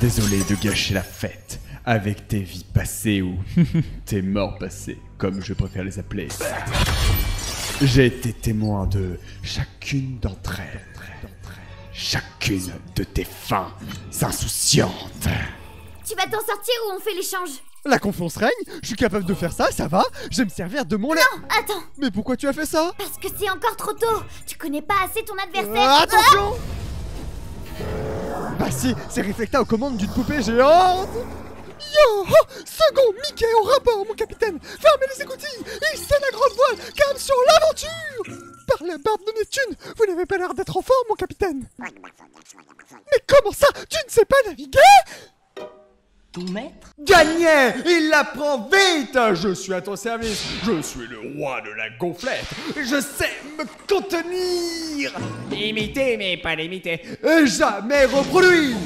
Désolé de gâcher la fête avec tes vies passées ou tes morts passées, comme je préfère les appeler. J'ai été témoin de chacune d'entre elles. Chacune de tes fins insouciantes. Tu vas t'en sortir ou on fait l'échange? La confiance règne, je suis capable de faire ça va. Je vais me servir de mon lait. Non, attends. Mais pourquoi tu as fait ça? Parce que c'est encore trop tôt. Tu connais pas assez ton adversaire. Attention. Bah si, c'est Reflecta aux commandes d'une poupée géante. Yo, oh, second Mickey au rapport, mon capitaine. Fermez les écoutilles, hissez la grande voile, calme sur l'aventure. Par la barbe de Neptune, vous n'avez pas l'air d'être en forme, mon capitaine. Mais comment ça, tu ne sais pas naviguer? Ton maître? Gagné! Il la prend vite! Je suis à ton service. Je suis le roi de la gonflette. Je sais me contenir. Imiter, mais pas l'imiter. Et jamais reproduire.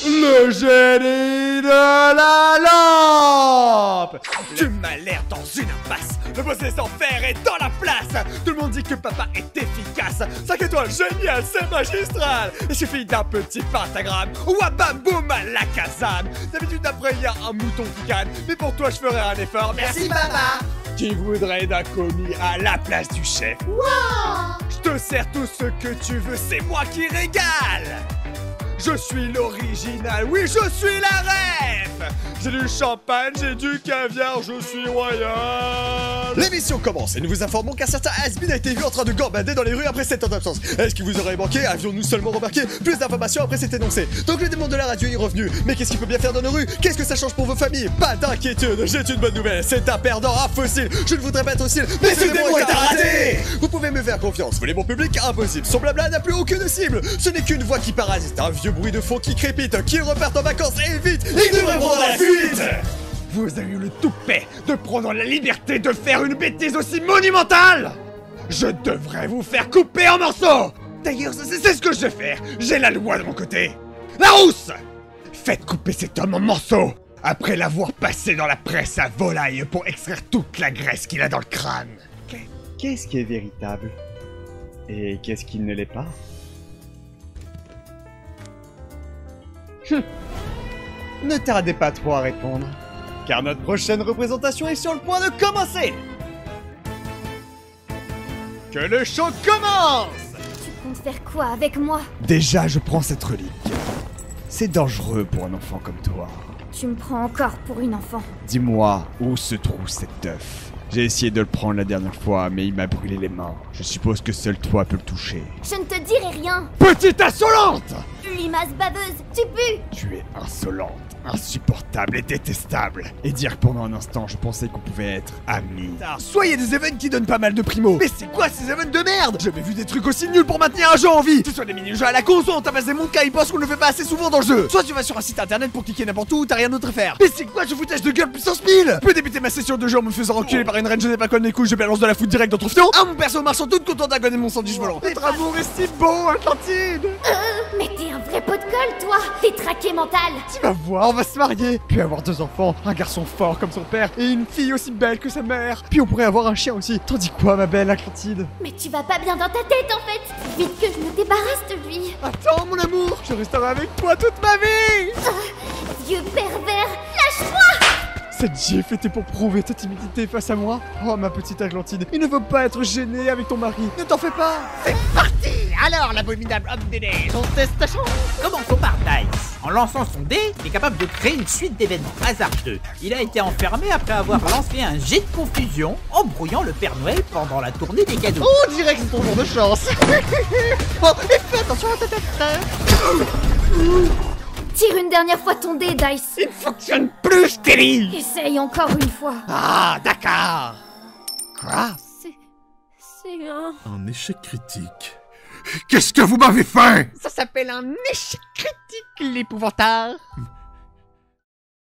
Le génie de la lampe! Tu m'as l'air dans une impasse. Le boss des enfers est dans la place. Tout le monde dit que papa est efficace. 5 étoiles, génial, c'est magistral. Il suffit d'un petit pentagramme. Wabam boum à la casane. D'habitude après il y a un mouton qui canne. Mais pour toi je ferai un effort. Merci papa. Qui voudrait d'un commis à la place du chef? Wow. Je te sers tout ce que tu veux, c'est moi qui régale. Je suis l'original, oui, je suis la rêve. J'ai du champagne, j'ai du caviar, je suis royal. L'émission commence et nous vous informons qu'un certain has-been a été vu en train de gambader dans les rues après 7 ans d'absence. Est-ce qu'il vous aurait manqué? Avions-nous seulement remarqué? Plus d'informations après cet énoncé. Donc le démon de la radio est revenu. Mais qu'est-ce qu'il peut bien faire dans nos rues? Qu'est-ce que ça change pour vos familles? Pas d'inquiétude, j'ai une bonne nouvelle. C'est un perdant, un fossile. Je ne voudrais pas être hostile, mais ce démon est à rater. Vous pouvez me faire confiance, voler mon public, impossible. Son blabla n'a plus aucune cible. Ce n'est qu'une voix qui parasite, un vieux bruit de fond qui crépite, qui repart en vacances et vite, il devrait prendre la fuite. Vous avez eu le toupet de prendre la liberté de faire une bêtise aussi monumentale. Je devrais vous faire couper en morceaux. D'ailleurs, c'est ce que je vais faire. J'ai la loi de mon côté. La rousse, faites couper cet homme en morceaux après l'avoir passé dans la presse à volaille pour extraire toute la graisse qu'il a dans le crâne. Qu'est-ce qui est véritable et qu'est-ce qui ne l'est pas? Ne tardez pas trop à répondre, car notre prochaine représentation est sur le point de commencer. Que le show commence! Tu comptes faire quoi avec moi? Déjà, je prends cette relique. C'est dangereux pour un enfant comme toi. Tu me prends encore pour une enfant. Dis-moi, où se trouve cet œuf? J'ai essayé de le prendre la dernière fois, mais il m'a brûlé les mains. Je suppose que seul toi peux le toucher. Je ne te dirai rien. Petite insolente! Limace baveuse, tu pues. Tu es insolente, insupportable et détestable. Et dire que pendant un instant, je pensais qu'on pouvait être amis. Soyez des events qui donnent pas mal de primo. Mais c'est quoi ces events de merde? J'ai jamais vu des trucs aussi nuls pour maintenir un jeu en vie. Que ce soit des mini-jeux à la con, soit on tabasse des mondes car ils pensent qu'on ne le fait pas assez souvent dans le jeu. Soit tu vas sur un site internet pour cliquer n'importe où, t'as rien d'autre à faire. Mais c'est quoi ce foutage de gueule puissance 1000? Je peux débuter ma session de jeu en me faisant enculer par une reine, je n'ai pas connu les couilles, je balance de la foot direct dans ton fion. Ah, mon perso marchand toute contente à gagner mon sandwich volant. Votre amour est si beau, Atlantide. Mais t'es un vrai pot de colle, toi. T'es traqué mental. Tu vas voir, on va se marier, puis avoir 2 enfants, un garçon fort comme son père et une fille aussi belle que sa mère. Puis on pourrait avoir un chien aussi. T'en dis quoi, ma belle Atlantide? Mais tu vas pas bien dans ta tête, en fait. Vite que je me débarrasse de lui. Attends, mon amour, je resterai avec toi toute ma vie. Vieux pervers, lâche-moi. Cette gifle était pour prouver ta timidité face à moi. Oh, ma petite Atlantide, il ne faut pas être gêné avec ton mari. Ne t'en fais pas. C'est parti! Alors, l'abominable homme des neiges, on teste ta chance. Commençons par Dice. En lançant son dé, il est capable de créer une suite d'événements hasardeux. Il a été enfermé après avoir lancé un jet de confusion, embrouillant le Père Noël pendant la tournée des cadeaux. On dirait que c'est ton jour de chance. Oh, et fais attention à ta tête, frère. Tire une dernière fois ton dé, Dice. Il ne fonctionne plus, Terry! Essaye encore une fois. Ah, d'accord. Quoi? C'est un... Un échec critique. Qu'est-ce que vous m'avez fait? Ça s'appelle un échec critique, l'épouvantard.